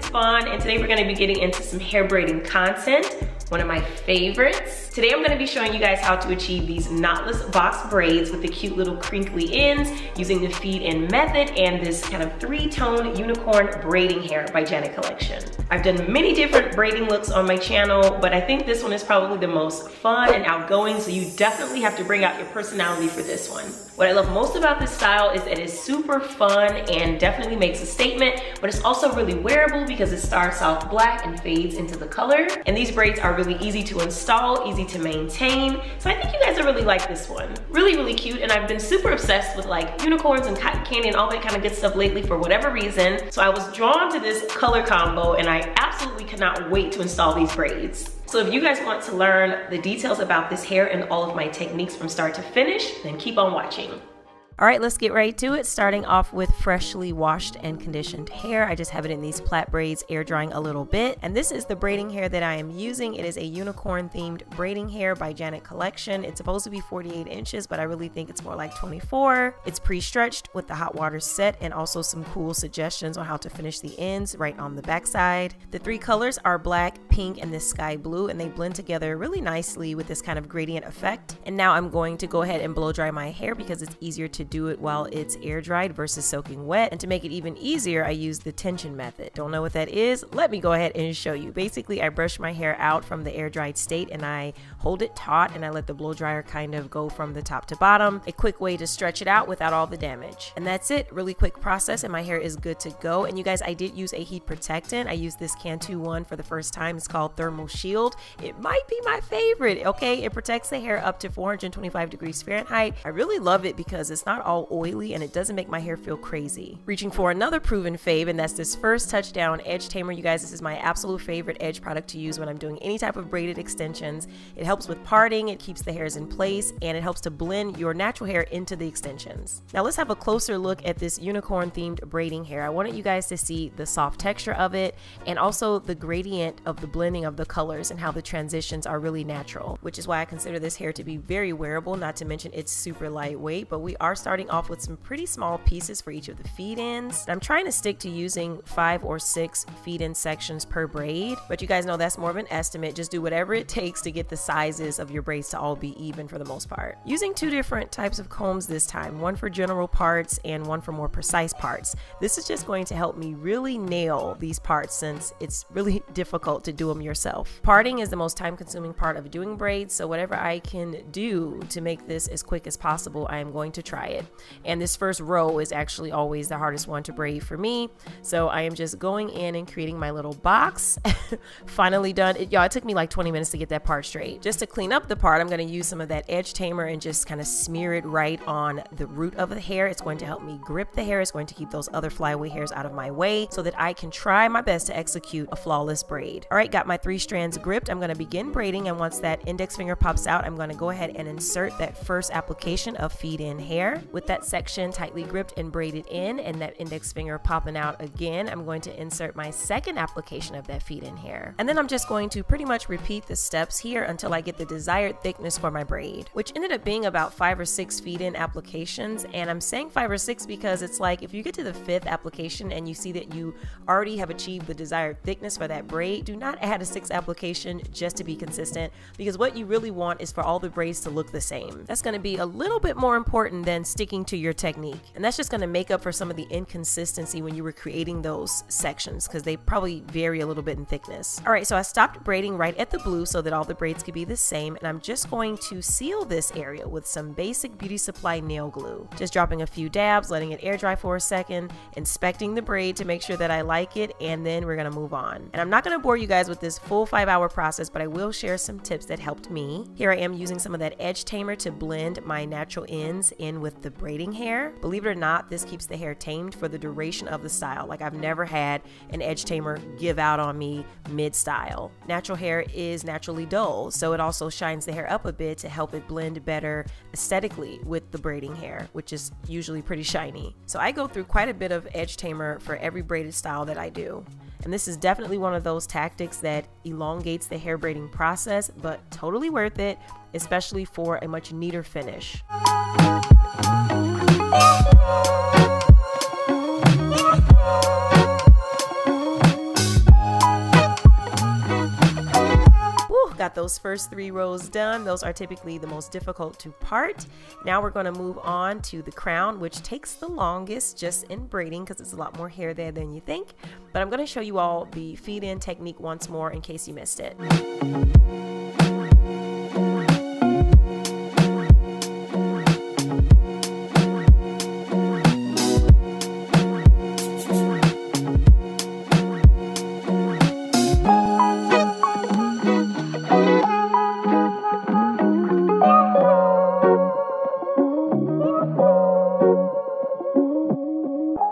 Vaughn, and today we're gonna be getting into some hair braiding content, one of my favorites. Today I'm gonna be showing you guys how to achieve these knotless box braids with the cute little crinkly ends using the feed-in method and this kind of three-tone unicorn braiding hair by Janet Collection. I've done many different braiding looks on my channel, but I think this one is probably the most fun and outgoing, so you definitely have to bring out your personality for this one. What I love most about this style is that it's super fun and definitely makes a statement, but it's also really wearable because it starts off black and fades into the color. And these braids are really easy to install, easy to maintain. So I think you guys will really like this one. Really, really cute. And I've been super obsessed with like unicorns and cotton candy and all that kind of good stuff lately for whatever reason. So I was drawn to this color combo and I absolutely cannot wait to install these braids. So if you guys want to learn the details about this hair and all of my techniques from start to finish, then keep on watching. All right, let's get right to it. Starting off with freshly washed and conditioned hair. I just have it in these plait braids, air drying a little bit. And this is the braiding hair that I am using. It is a unicorn themed braiding hair by Janet Collection. It's supposed to be 48 inches, but I really think it's more like 24. It's pre-stretched with the hot water set and also some cool suggestions on how to finish the ends right on the backside. The three colors are black, pink, and this sky blue, and they blend together really nicely with this kind of gradient effect. And now I'm going to go ahead and blow dry my hair because it's easier to do it while it's air dried versus soaking wet. And to make it even easier, I use the tension method. Don't know what that is? Let me go ahead and show you. Basically, I brush my hair out from the air dried state and I hold it taut and I let the blow dryer kind of go from the top to bottom. A quick way to stretch it out without all the damage. And that's it. Really quick process and my hair is good to go. And you guys, I did use a heat protectant. I used this Cantu one for the first time. It's called Thermal Shield. It might be my favorite, okay? It protects the hair up to 425 degrees Fahrenheit. I really love it because it's not all oily and it doesn't make my hair feel crazy. Reaching for another proven fave, and that's this first Touchdown Edge Tamer. You guys, this is my absolute favorite edge product to use when I'm doing any type of braided extensions. It helps with parting, it keeps the hairs in place, and it helps to blend your natural hair into the extensions. Now let's have a closer look at this unicorn themed braiding hair. I wanted you guys to see the soft texture of it and also the gradient of the blending of the colors and how the transitions are really natural, which is why I consider this hair to be very wearable, not to mention it's super lightweight. But we are starting off with some pretty small pieces for each of the feed-ins. I'm trying to stick to using 5 or 6 feed-in sections per braid, but you guys know that's more of an estimate. Just do whatever it takes to get the sizes of your braids to all be even for the most part. Using 2 different types of combs this time, one for general parts and one for more precise parts. This is just going to help me really nail these parts since it's really difficult to do them yourself. Parting is the most time-consuming part of doing braids, so whatever I can do to make this as quick as possible, I am going to try it. And this first row is actually always the hardest one to braid for me. So I am just going in and creating my little box. Finally done. Y'all, it took me like 20 minutes to get that part straight. Just to clean up the part, I'm going to use some of that edge tamer and just kind of smear it right on the root of the hair. It's going to help me grip the hair. It's going to keep those other flyaway hairs out of my way so that I can try my best to execute a flawless braid. All right, got my 3 strands gripped. I'm going to begin braiding, and once that index finger pops out, I'm going to go ahead and insert that first application of feed-in hair. With that section tightly gripped and braided in and that index finger popping out again, I'm going to insert my second application of that feed-in hair. And then I'm just going to pretty much repeat the steps here until I get the desired thickness for my braid, which ended up being about 5 or 6 feed-in applications. And I'm saying 5 or 6 because it's like if you get to the 5th application and you see that you already have achieved the desired thickness for that braid, do not add a 6th application just to be consistent, because what you really want is for all the braids to look the same. That's going to be a little bit more important than sticking to your technique, and that's just going to make up for some of the inconsistency when you were creating those sections, because they probably vary a little bit in thickness. All right, so I stopped braiding right at the blue so that all the braids could be the same, and I'm just going to seal this area with some basic Beauty Supply nail glue. Just dropping a few dabs, letting it air dry for a second, inspecting the braid to make sure that I like it, and then we're going to move on. And I'm not going to bore you guys with this full 5-hour process, but I will share some tips that helped me. Here I am using some of that edge tamer to blend my natural ends in with the braiding hair. Believe it or not, this keeps the hair tamed for the duration of the style. Like, I've never had an edge tamer give out on me mid-style. Natural hair is naturally dull, so it also shines the hair up a bit to help it blend better aesthetically with the braiding hair, which is usually pretty shiny. So I go through quite a bit of edge tamer for every braided style that I do. And this is definitely one of those tactics that elongates the hair braiding process, but totally worth it, especially for a much neater finish. Got those first 3 rows done. Those are typically the most difficult to part. Now we're going to move on to the crown, which takes the longest just in braiding because it's a lot more hair there than you think. But I'm going to show you all the feed-in technique once more in case you missed it.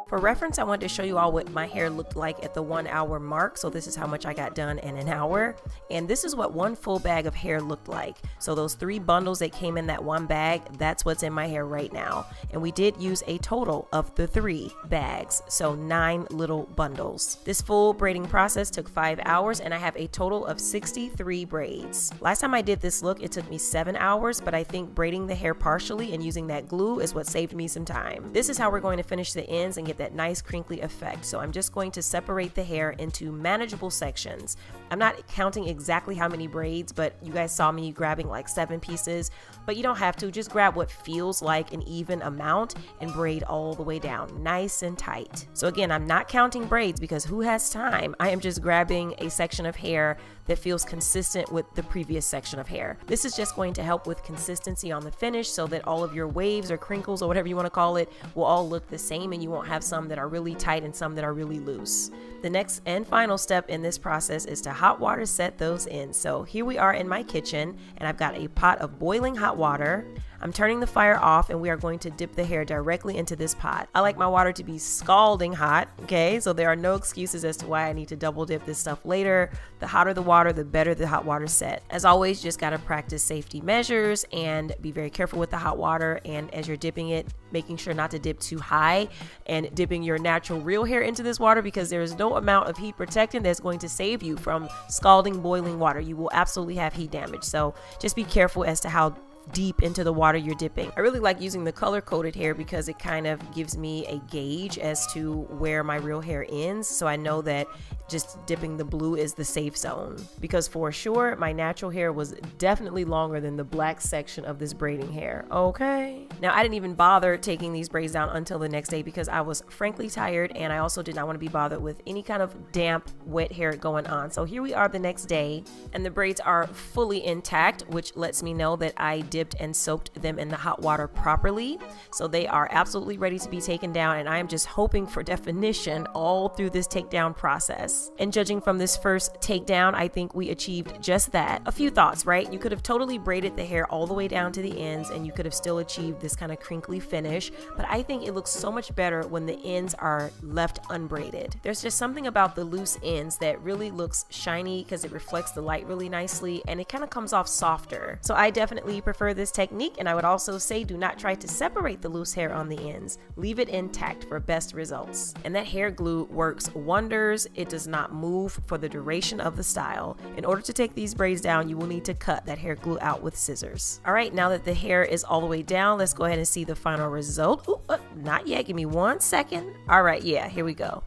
For reference, I wanted to show you all what my hair looked like at the 1 hour mark. So this is how much I got done in an hour. And this is what 1 full bag of hair looked like. So those 3 bundles that came in that 1 bag, that's what's in my hair right now. And we did use a total of the 3 bags. So 9 little bundles. This full braiding process took 5 hours and I have a total of 63 braids. Last time I did this look, it took me 7 hours, but I think braiding the hair partially and using that glue is what saved me some time. This is how we're going to finish the ends and get that nice crinkly effect. So I'm just going to separate the hair into manageable sections. I'm not counting exactly how many braids, but you guys saw me grabbing like 7 pieces, but you don't have to. Just grab what feels like an even amount and braid all the way down nice and tight. So again, I'm not counting braids because who has time? I am just grabbing a section of hair that feels consistent with the previous section of hair. This is just going to help with consistency on the finish so that all of your waves or crinkles or whatever you want to call it will all look the same and you won't have some that are really tight and some that are really loose. The next and final step in this process is to hot water set those ends. So here we are in my kitchen and I've got a pot of boiling hot water. I'm turning the fire off and we are going to dip the hair directly into this pot. I like my water to be scalding hot, okay? So there are no excuses as to why I need to double dip this stuff later. The hotter the water, the better the hot water set. As always, just gotta practice safety measures and be very careful with the hot water. And as you're dipping it, making sure not to dip too high and dipping your natural real hair into this water because there is no amount of heat protectant that's going to save you from scalding boiling water. You will absolutely have heat damage. So just be careful as to how deep into the water you're dipping. I really like using the color coded hair because it kind of gives me a gauge as to where my real hair ends, so I know that just dipping the blue is the safe zone, because for sure my natural hair was definitely longer than the black section of this braiding hair. Okay, now I didn't even bother taking these braids down until the next day because I was frankly tired and I also did not want to be bothered with any kind of damp wet hair going on. So here we are the next day and the braids are fully intact, which lets me know that I dipped and soaked them in the hot water properly. So they are absolutely ready to be taken down and I am just hoping for definition all through this takedown process. And judging from this first takedown, I think we achieved just that. A few thoughts, right? You could have totally braided the hair all the way down to the ends and you could have still achieved this kind of crinkly finish, but I think it looks so much better when the ends are left unbraided. There's just something about the loose ends that really looks shiny because it reflects the light really nicely and it kind of comes off softer. So I definitely prefer this technique, and I would also say do not try to separate the loose hair on the ends. Leave it intact for best results. And that hair glue works wonders. It does not move for the duration of the style. In order to take these braids down, you will need to cut that hair glue out with scissors. All right, now that the hair is all the way down, let's go ahead and see the final result. Ooh, not yet, give me 1 second. All right, yeah, here we go.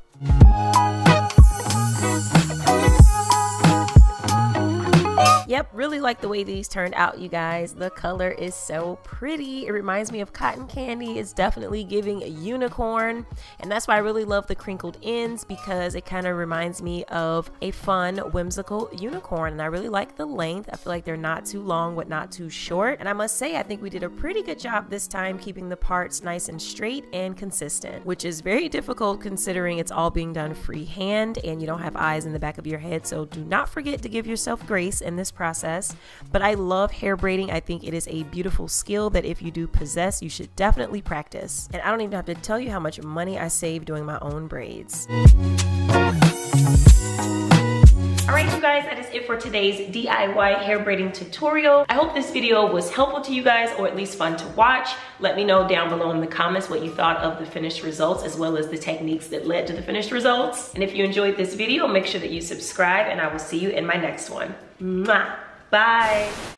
Yep, really like the way these turned out, you guys. The color is so pretty. It reminds me of cotton candy. It's definitely giving a unicorn. And that's why I really love the crinkled ends, because it kind of reminds me of a fun, whimsical unicorn. And I really like the length. I feel like they're not too long, but not too short. And I must say, I think we did a pretty good job this time keeping the parts nice and straight and consistent, which is very difficult considering it's all being done freehand and you don't have eyes in the back of your head. So do not forget to give yourself grace in this process. But I love hair braiding. I think it is a beautiful skill that if you do possess, you should definitely practice. And I don't even have to tell you how much money I save doing my own braids. Alright you guys, that is it for today's DIY hair braiding tutorial. I hope this video was helpful to you guys, or at least fun to watch. Let me know down below in the comments what you thought of the finished results, as well as the techniques that led to the finished results. And if you enjoyed this video, make sure that you subscribe, and I will see you in my next one. Mwah! Bye!